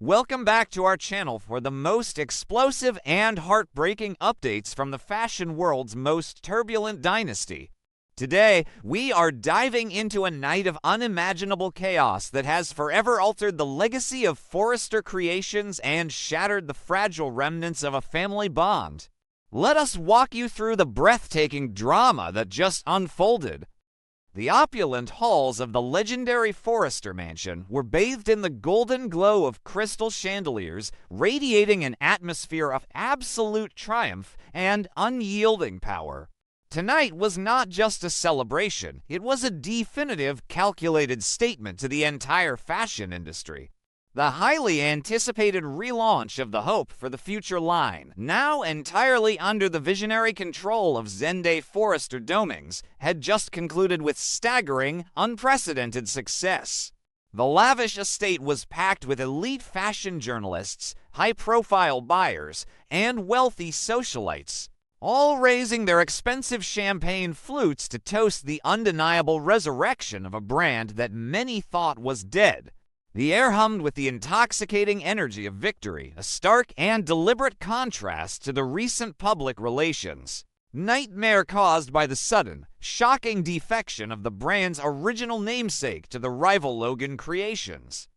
Welcome back to our channel for the most explosive and heartbreaking updates from the fashion world's most turbulent dynasty. Today, we are diving into a night of unimaginable chaos that has forever altered the legacy of Forrester Creations and shattered the fragile remnants of a family bond. Let us walk you through the breathtaking drama that just unfolded. The opulent halls of the legendary Forrester Mansion were bathed in the golden glow of crystal chandeliers, radiating an atmosphere of absolute triumph and unyielding power. Tonight was not just a celebration, it was a definitive, calculated statement to the entire fashion industry. The highly anticipated relaunch of the Hope for the Future line, now entirely under the visionary control of Zende Forrester Domings, had just concluded with staggering, unprecedented success. The lavish estate was packed with elite fashion journalists, high-profile buyers, and wealthy socialites, all raising their expensive champagne flutes to toast the undeniable resurrection of a brand that many thought was dead. The air hummed with the intoxicating energy of victory, a stark and deliberate contrast to the recent public relations nightmare caused by the sudden, shocking defection of the brand's original namesake to the rival Logan Creations.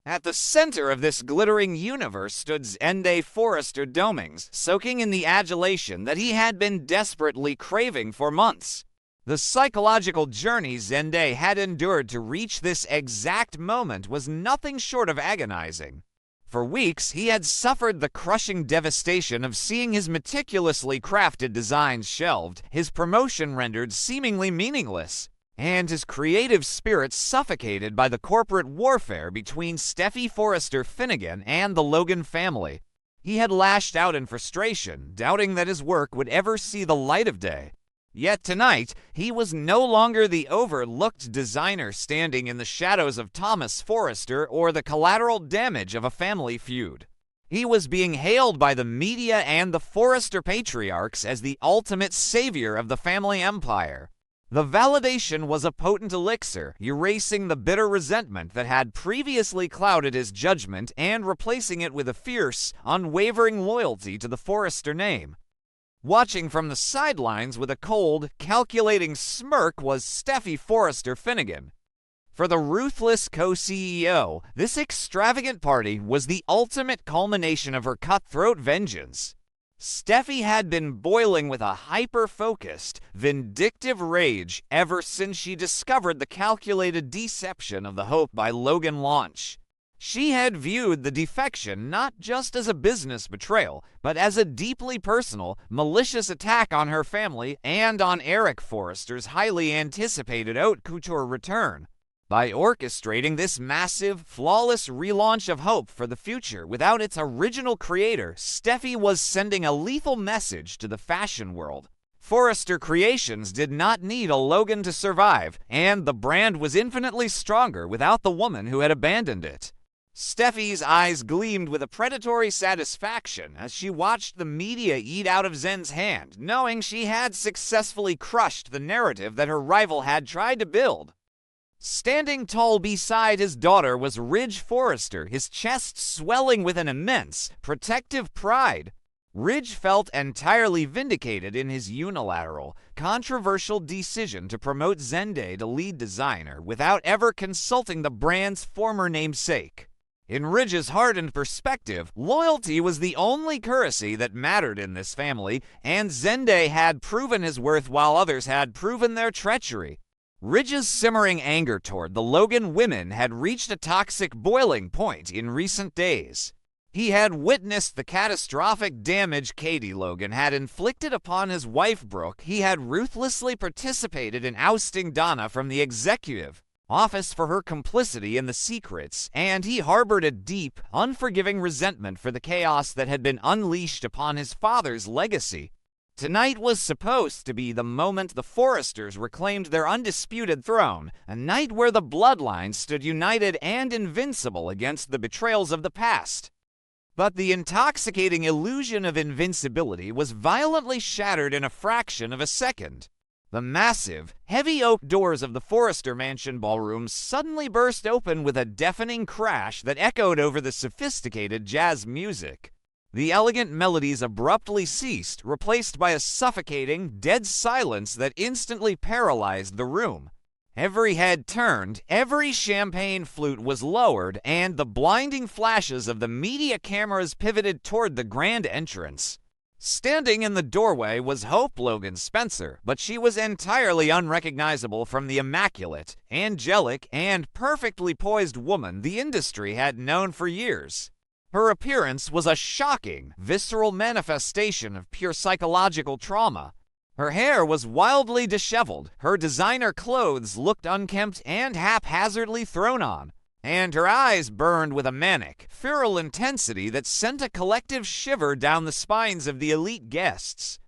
At the center of this glittering universe stood Zende Forrester Domings, soaking in the adulation that he had been desperately craving for months. The psychological journey Zende had endured to reach this exact moment was nothing short of agonizing. For weeks, he had suffered the crushing devastation of seeing his meticulously crafted designs shelved, his promotion rendered seemingly meaningless, and his creative spirit suffocated by the corporate warfare between Steffy Forrester Finnegan and the Logan family. He had lashed out in frustration, doubting that his work would ever see the light of day. Yet tonight, he was no longer the overlooked designer standing in the shadows of Thomas Forrester or the collateral damage of a family feud. He was being hailed by the media and the Forrester patriarchs as the ultimate savior of the family empire. The validation was a potent elixir, erasing the bitter resentment that had previously clouded his judgment and replacing it with a fierce, unwavering loyalty to the Forrester name. Watching from the sidelines with a cold, calculating smirk was Steffy Forrester Finnegan. For the ruthless co-CEO, this extravagant party was the ultimate culmination of her cutthroat vengeance. Steffy had been boiling with a hyper-focused, vindictive rage ever since she discovered the calculated deception of the Hope by Logan launch. She had viewed the defection not just as a business betrayal, but as a deeply personal, malicious attack on her family and on Eric Forrester's highly anticipated haute couture return. By orchestrating this massive, flawless relaunch of Hope for the Future without its original creator, Steffy was sending a lethal message to the fashion world. Forrester Creations did not need a Logan to survive, and the brand was infinitely stronger without the woman who had abandoned it. Steffy's eyes gleamed with a predatory satisfaction as she watched the media eat out of Zen's hand, knowing she had successfully crushed the narrative that her rival had tried to build. Standing tall beside his daughter was Ridge Forrester, his chest swelling with an immense, protective pride. Ridge felt entirely vindicated in his unilateral, controversial decision to promote Zende to lead designer without ever consulting the brand's former namesake. In Ridge's hardened perspective, loyalty was the only currency that mattered in this family, and Zende had proven his worth while others had proven their treachery. Ridge's simmering anger toward the Logan women had reached a toxic boiling point in recent days. He had witnessed the catastrophic damage Katie Logan had inflicted upon his wife Brooke. He had ruthlessly participated in ousting Donna from the executive office for her complicity in the secrets, and he harbored a deep, unforgiving resentment for the chaos that had been unleashed upon his father's legacy. Tonight was supposed to be the moment the Forresters reclaimed their undisputed throne, a night where the bloodlines stood united and invincible against the betrayals of the past. But the intoxicating illusion of invincibility was violently shattered in a fraction of a second. The massive, heavy oak doors of the Forrester Mansion ballroom suddenly burst open with a deafening crash that echoed over the sophisticated jazz music. The elegant melodies abruptly ceased, replaced by a suffocating, dead silence that instantly paralyzed the room. Every head turned, every champagne flute was lowered, and the blinding flashes of the media cameras pivoted toward the grand entrance. Standing in the doorway was Hope Logan Spencer, but she was entirely unrecognizable from the immaculate, angelic, and perfectly poised woman the industry had known for years. Her appearance was a shocking, visceral manifestation of pure psychological trauma. Her hair was wildly disheveled, her designer clothes looked unkempt and haphazardly thrown on, and her eyes burned with a manic, feral intensity that sent a collective shiver down the spines of the elite guests.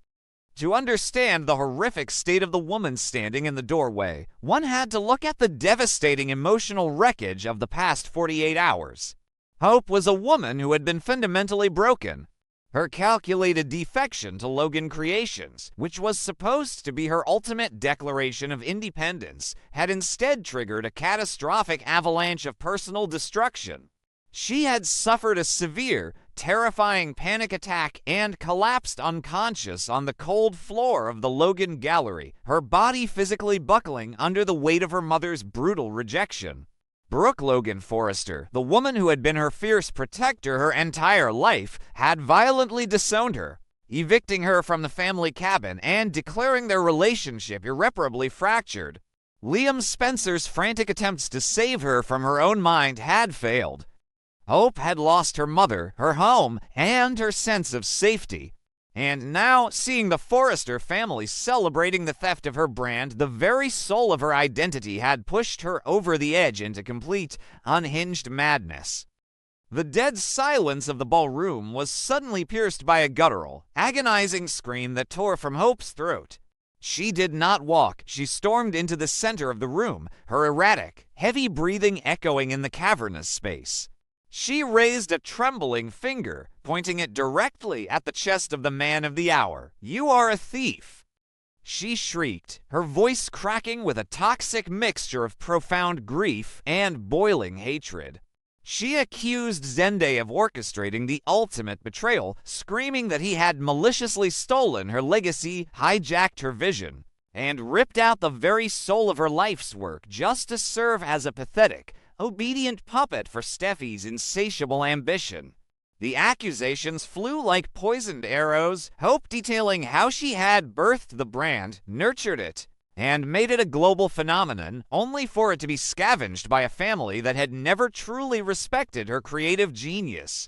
To understand the horrific state of the woman standing in the doorway, one had to look at the devastating emotional wreckage of the past 48 hours. Hope was a woman who had been fundamentally broken. Her calculated defection to Logan Creations, which was supposed to be her ultimate declaration of independence, had instead triggered a catastrophic avalanche of personal destruction. She had suffered a severe, terrifying panic attack and collapsed unconscious on the cold floor of the Logan Gallery, her body physically buckling under the weight of her mother's brutal rejection. Brooke Logan Forrester, the woman who had been her fierce protector her entire life, had violently disowned her, evicting her from the family cabin and declaring their relationship irreparably fractured. Liam Spencer's frantic attempts to save her from her own mind had failed. Hope had lost her mother, her home, and her sense of safety. And now, seeing the Forrester family celebrating the theft of her brand, the very soul of her identity had pushed her over the edge into complete, unhinged madness. The dead silence of the ballroom was suddenly pierced by a guttural, agonizing scream that tore from Hope's throat. She did not walk. She stormed into the center of the room, her erratic, heavy breathing echoing in the cavernous space. She raised a trembling finger, pointing it directly at the chest of the man of the hour. "You are a thief!" She shrieked, her voice cracking with a toxic mixture of profound grief and boiling hatred. She accused Zende of orchestrating the ultimate betrayal, screaming that he had maliciously stolen her legacy, hijacked her vision, and ripped out the very soul of her life's work just to serve as a pathetic, obedient puppet for Steffy's insatiable ambition. The accusations flew like poisoned arrows, Hope detailing how she had birthed the brand, nurtured it, and made it a global phenomenon, only for it to be scavenged by a family that had never truly respected her creative genius.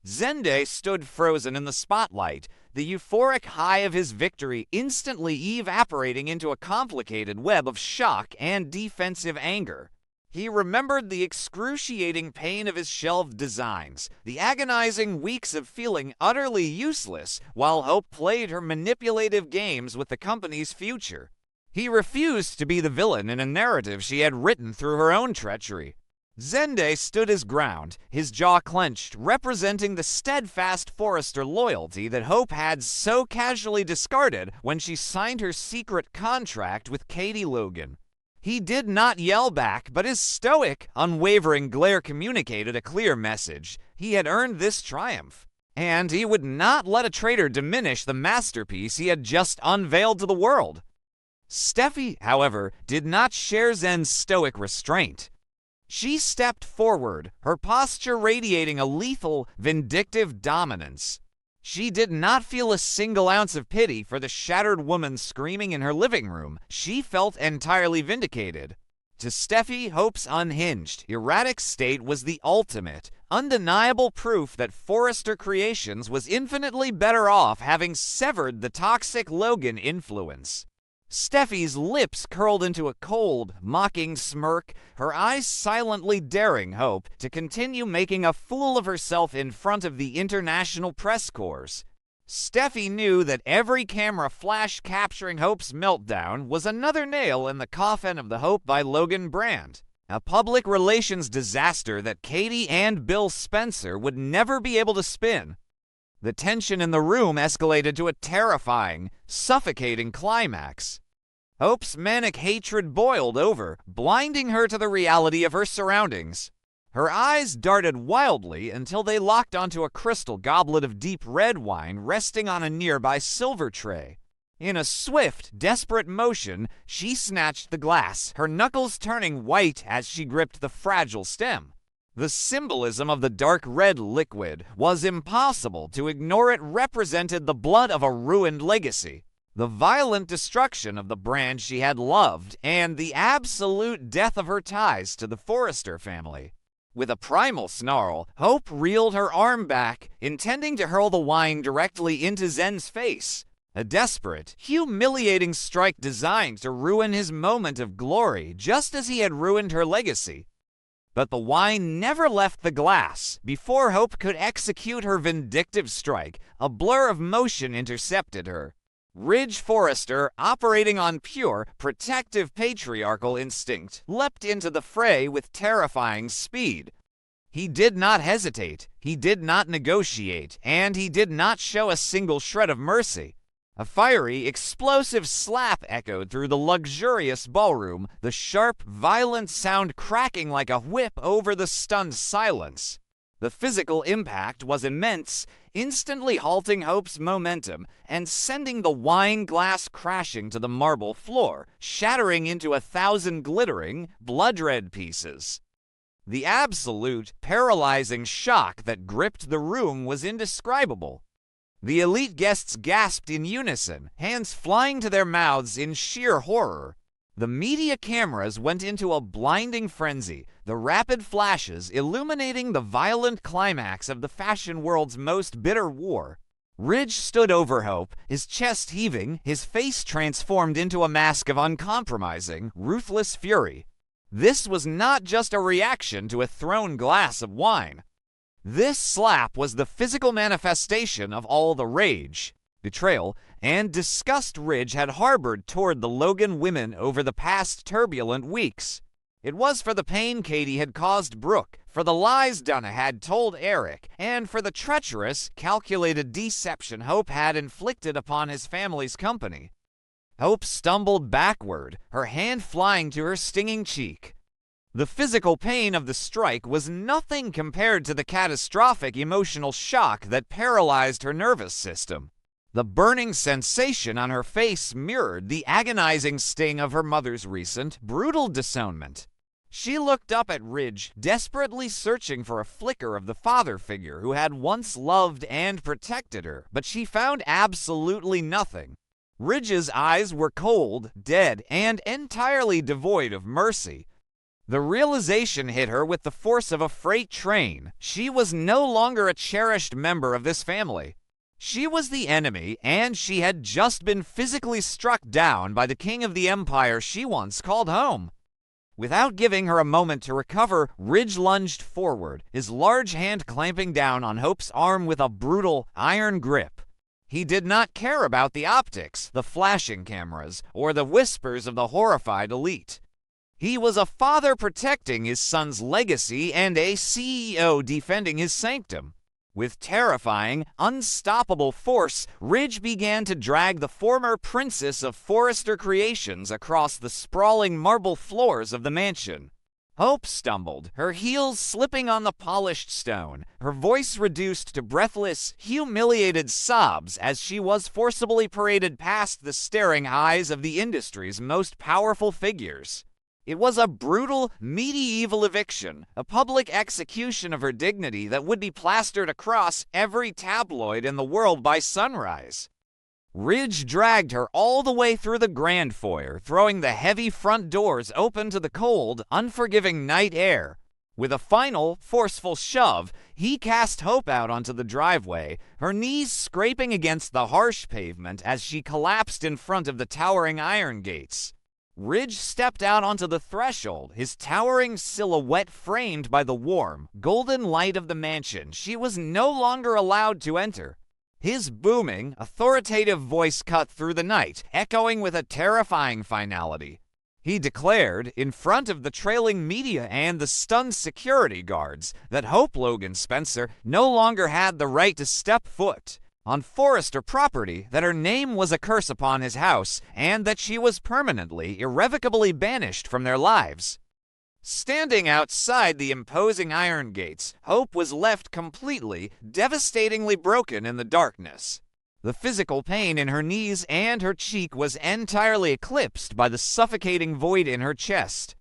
Zende stood frozen in the spotlight, the euphoric high of his victory instantly evaporating into a complicated web of shock and defensive anger. He remembered the excruciating pain of his shelved designs, the agonizing weeks of feeling utterly useless while Hope played her manipulative games with the company's future. He refused to be the villain in a narrative she had written through her own treachery. Zende stood his ground, his jaw clenched, representing the steadfast Forrester loyalty that Hope had so casually discarded when she signed her secret contract with Katie Logan. He did not yell back, but his stoic, unwavering glare communicated a clear message. He had earned this triumph, and he would not let a traitor diminish the masterpiece he had just unveiled to the world. Steffy, however, did not share Zen's stoic restraint. She stepped forward, her posture radiating a lethal, vindictive dominance. She did not feel a single ounce of pity for the shattered woman screaming in her living room. She felt entirely vindicated. To Steffy, Hope's unhinged, erratic state was the ultimate, undeniable proof that Forrester Creations was infinitely better off having severed the toxic Logan influence. Steffy's lips curled into a cold, mocking smirk, her eyes silently daring Hope to continue making a fool of herself in front of the international press corps. Steffy knew that every camera flash capturing Hope's meltdown was another nail in the coffin of the Hope by Logan brand, a public relations disaster that Katie and Bill Spencer would never be able to spin. The tension in the room escalated to a terrifying, suffocating climax. Hope's manic hatred boiled over, blinding her to the reality of her surroundings. Her eyes darted wildly until they locked onto a crystal goblet of deep red wine resting on a nearby silver tray. In a swift, desperate motion, she snatched the glass, her knuckles turning white as she gripped the fragile stem. The symbolism of the dark red liquid was impossible to ignore. It represented the blood of a ruined legacy, the violent destruction of the brand she had loved, and the absolute death of her ties to the Forrester family. With a primal snarl, Hope reeled her arm back, intending to hurl the wine directly into Zen's face. A desperate, humiliating strike designed to ruin his moment of glory, just as he had ruined her legacy. But the wine never left the glass. Before Hope could execute her vindictive strike, a blur of motion intercepted her. Ridge Forrester, operating on pure, protective patriarchal instinct, leapt into the fray with terrifying speed. He did not hesitate, he did not negotiate, and he did not show a single shred of mercy. A fiery, explosive slap echoed through the luxurious ballroom, the sharp, violent sound cracking like a whip over the stunned silence. The physical impact was immense, instantly halting Hope's momentum and sending the wine glass crashing to the marble floor, shattering into 1,000 glittering, blood-red pieces. The absolute, paralyzing shock that gripped the room was indescribable. The elite guests gasped in unison, hands flying to their mouths in sheer horror. The media cameras went into a blinding frenzy, the rapid flashes illuminating the violent climax of the fashion world's most bitter war. Ridge stood over Hope, his chest heaving, his face transformed into a mask of uncompromising, ruthless fury. This was not just a reaction to a thrown glass of wine. This slap was the physical manifestation of all the rage, betrayal, and disgust Ridge had harbored toward the Logan women over the past turbulent weeks. It was for the pain Katie had caused Brooke, for the lies Donna had told Eric, and for the treacherous, calculated deception Hope had inflicted upon his family's company. Hope stumbled backward, her hand flying to her stinging cheek. The physical pain of the strike was nothing compared to the catastrophic emotional shock that paralyzed her nervous system. The burning sensation on her face mirrored the agonizing sting of her mother's recent, brutal disownment. She looked up at Ridge, desperately searching for a flicker of the father figure who had once loved and protected her, but she found absolutely nothing. Ridge's eyes were cold, dead, and entirely devoid of mercy. The realization hit her with the force of a freight train. She was no longer a cherished member of this family. She was the enemy, and she had just been physically struck down by the king of the empire she once called home. Without giving her a moment to recover, Ridge lunged forward, his large hand clamping down on Hope's arm with a brutal, iron grip. He did not care about the optics, the flashing cameras, or the whispers of the horrified elite. He was a father protecting his son's legacy and a CEO defending his sanctum. With terrifying, unstoppable force, Ridge began to drag the former princess of Forrester Creations across the sprawling marble floors of the mansion. Hope stumbled, her heels slipping on the polished stone, her voice reduced to breathless, humiliated sobs as she was forcibly paraded past the staring eyes of the industry's most powerful figures. It was a brutal, medieval eviction, a public execution of her dignity that would be plastered across every tabloid in the world by sunrise. Ridge dragged her all the way through the grand foyer, throwing the heavy front doors open to the cold, unforgiving night air. With a final, forceful shove, he cast Hope out onto the driveway, her knees scraping against the harsh pavement as she collapsed in front of the towering iron gates. Ridge stepped out onto the threshold, his towering silhouette framed by the warm, golden light of the mansion she was no longer allowed to enter. His booming, authoritative voice cut through the night, echoing with a terrifying finality. He declared, in front of the trailing media and the stunned security guards, that Hope Logan Spencer no longer had the right to step foot. on Forrester property that her name was a curse upon his house and that she was permanently, irrevocably banished from their lives. Standing outside the imposing iron gates, Hope was left completely, devastatingly broken in the darkness. The physical pain in her knees and her cheek was entirely eclipsed by the suffocating void in her chest.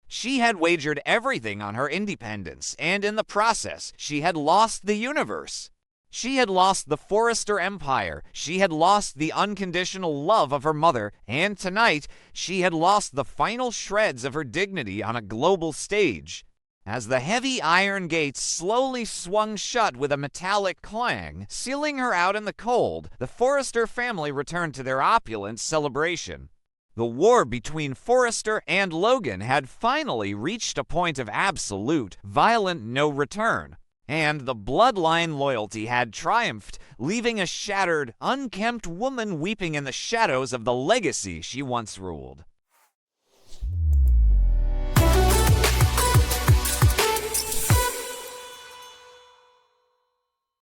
She had wagered everything on her independence, and in the process, she had lost the universe. She had lost the Forrester Empire, she had lost the unconditional love of her mother, and tonight, she had lost the final shreds of her dignity on a global stage. As the heavy iron gates slowly swung shut with a metallic clang, sealing her out in the cold, the Forrester family returned to their opulent celebration. The war between Forrester and Logan had finally reached a point of absolute, violent no return, and the bloodline loyalty had triumphed, leaving a shattered, unkempt woman weeping in the shadows of the legacy she once ruled.